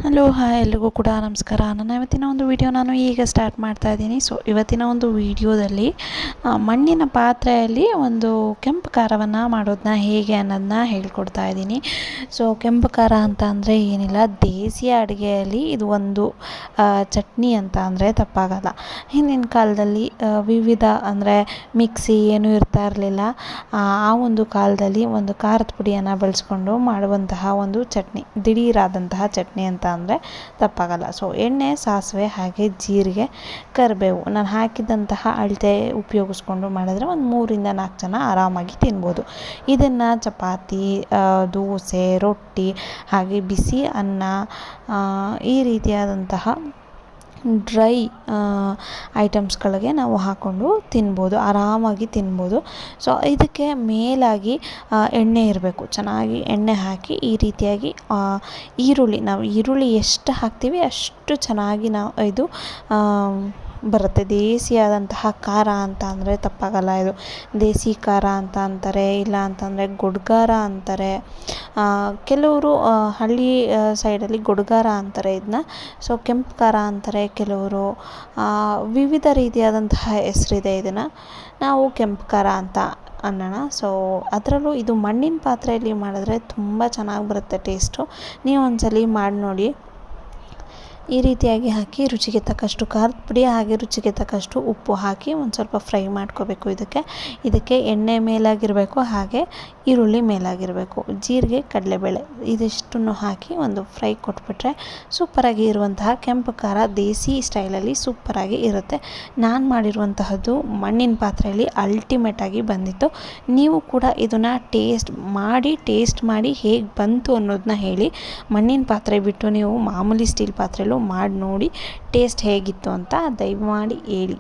Hello hi ಎಲ್ರಿಗೂ ಕೂಡ ನಮಸ್ಕಾರ. ನನ್ನ ಇವತ್ತಿನ ಒಂದು ವಿಡಿಯೋ ನಾನು ಈಗ ಸ್ಟಾರ್ಟ್ ಮಾಡ್ತಾ ಇದ್ದೀನಿ. ಸೊ ಇವತ್ತಿನ ಒಂದು ವಿಡಿಯೋದಲ್ಲಿ ಮಣ್ಣಿನ ಪಾತ್ರೆಯಲ್ಲಿ ಒಂದು ಕೆಂಪು ಖಾರವನ್ನು ಮಾಡೋದನ್ನ ಹೇಗೆ ಅನ್ನೋದನ್ನ ಹೇಳ್ಕೊಡ್ತಾ ಇದ್ದೀನಿ. ಸೊ ಕೆಂಪು ಖಾರ ಅಂತ ಅಂದರೆ ಏನಿಲ್ಲ, ದೇಸಿಯ ಅಡುಗೆಯಲ್ಲಿ ಇದು ಒಂದು ಚಟ್ನಿ ಅಂತ ಅಂದರೆ ತಪ್ಪಾಗಲ್ಲ. ಹಿಂದಿನ ಕಾಲದಲ್ಲಿ ವಿವಿಧ ಅಂದರೆ ಮಿಕ್ಸಿ ಏನೂ ಇರ್ತಾ ಇರಲಿಲ್ಲ. ಆ ಒಂದು ಕಾಲದಲ್ಲಿ ಒಂದು ಖಾರದ ಪುಡಿಯನ್ನು ಬಳಸ್ಕೊಂಡು ಮಾಡುವಂತಹ ಒಂದು ಚಟ್ನಿ, ದಿಢೀರಾದಂತಹ ಚಟ್ನಿ ಅಂತ ಅಂದರೆ ತಪ್ಪಾಗಲ್ಲ. ಸೊ ಎಣ್ಣೆ, ಸಾಸಿವೆ, ಹಾಗೆ ಜೀರಿಗೆ, ಕರಿಬೇವು ನಾನು ಹಾಕಿದಂತಹ ಅಳತೆ ಉಪಯೋಗಿಸ್ಕೊಂಡು ಮಾಡಿದ್ರೆ ಒಂದು 3-4 ಜನ ಆರಾಮಾಗಿ ತಿನ್ಬೋದು. ಇದನ್ನು ಚಪಾತಿ, ದೋಸೆ, ರೊಟ್ಟಿ, ಹಾಗೆ ಬಿಸಿ ಅನ್ನ, ಈ ರೀತಿಯಾದಂತಹ ಡ್ರೈ ಐಟಮ್ಸ್ಗಳಿಗೆ ನಾವು ಹಾಕ್ಕೊಂಡು ತಿನ್ಬೋದು, ಆರಾಮಾಗಿ ತಿನ್ಬೋದು. ಸೊ ಇದಕ್ಕೆ ಮೇಲಾಗಿ ಎಣ್ಣೆ ಇರಬೇಕು. ಚೆನ್ನಾಗಿ ಎಣ್ಣೆ ಹಾಕಿ ಈ ರೀತಿಯಾಗಿ ನಾವು ಈರುಳ್ಳಿ ಎಷ್ಟು ಹಾಕ್ತೀವಿ ಅಷ್ಟು ಚೆನ್ನಾಗಿ ಇದು ಬರುತ್ತೆ. ದೇಸಿಯಾದಂತಹ ಖಾರ ಅಂತ ಅಂದರೆ ತಪ್ಪಾಗಲ್ಲ. ಇದು ದೇಸಿ ಖಾರ ಅಂತ ಅಂತಾರೆ, ಇಲ್ಲ ಅಂತಂದರೆ ಗೊಡ್ಗಾರ ಅಂತಾರೆ. ಕೆಲವರು ಹಳ್ಳಿ ಸೈಡಲ್ಲಿ ಗೊಡ್ಗಾರ ಅಂತಾರೆ ಇದನ್ನ. ಸೊ ಕೆಂಪು ಖಾರ ಅಂತಾರೆ ಕೆಲವರು. ವಿವಿಧ ರೀತಿಯಾದಂತಹ ಹೆಸರಿದೆ. ಇದನ್ನು ನಾವು ಕೆಂಪು ಖಾರ ಅಂತ ಅನ್ನೋಣ. ಸೊ ಅದರಲ್ಲೂ ಇದು ಮಣ್ಣಿನ ಪಾತ್ರೆಯಲ್ಲಿ ಮಾಡಿದ್ರೆ ತುಂಬ ಚೆನ್ನಾಗಿ ಬರುತ್ತೆ ಟೇಸ್ಟು. ನೀವು ಒಂದ್ಸಲಿ ಮಾಡಿ ನೋಡಿ. ಈ ರೀತಿಯಾಗಿ ಹಾಕಿ ರುಚಿಗೆ ತಕ್ಕಷ್ಟು ಖಾರದ ಪುಡಿ, ಹಾಗೆ ರುಚಿಗೆ ತಕ್ಕಷ್ಟು ಉಪ್ಪು ಹಾಕಿ ಒಂದು ಸ್ವಲ್ಪ ಫ್ರೈ ಮಾಡ್ಕೋಬೇಕು. ಇದಕ್ಕೆ ಎಣ್ಣೆ ಮೇಲಾಗಿರಬೇಕು, ಹಾಗೆ ಈರುಳ್ಳಿ ಮೇಲಾಗಿರಬೇಕು, ಜೀರಿಗೆ, ಕಡಲೆಬೇಳೆ ಇದಿಷ್ಟನ್ನು ಹಾಕಿ ಒಂದು ಫ್ರೈ ಕೊಟ್ಬಿಟ್ರೆ ಸೂಪರಾಗಿ ಇರುವಂತಹ ಕೆಂಪು ಖಾರ ದೇಸಿ ಸ್ಟೈಲಲ್ಲಿ ಸೂಪರಾಗಿ ಇರುತ್ತೆ. ನಾನು ಮಾಡಿರುವಂತಹದ್ದು ಮಣ್ಣಿನ ಪಾತ್ರೆಯಲ್ಲಿ ಅಲ್ಟಿಮೇಟಾಗಿ ಬಂದಿತ್ತು. ನೀವು ಕೂಡ ಇದನ್ನು ಟೇಸ್ಟ್ ಮಾಡಿ ಹೇಗೆ ಬಂತು ಅನ್ನೋದನ್ನ ಹೇಳಿ. ಮಣ್ಣಿನ ಪಾತ್ರೆ ಬಿಟ್ಟು ನೀವು ಮಾಮೂಲಿ ಸ್ಟೀಲ್ ಪಾತ್ರೆಯಲ್ಲೂ ಮಾಡಿ ನೋಡಿ ಟೇಸ್ಟ್ ಹೇಗಿತ್ತು ಅಂತ ದಯಮಾಡಿ ಹೇಳಿ.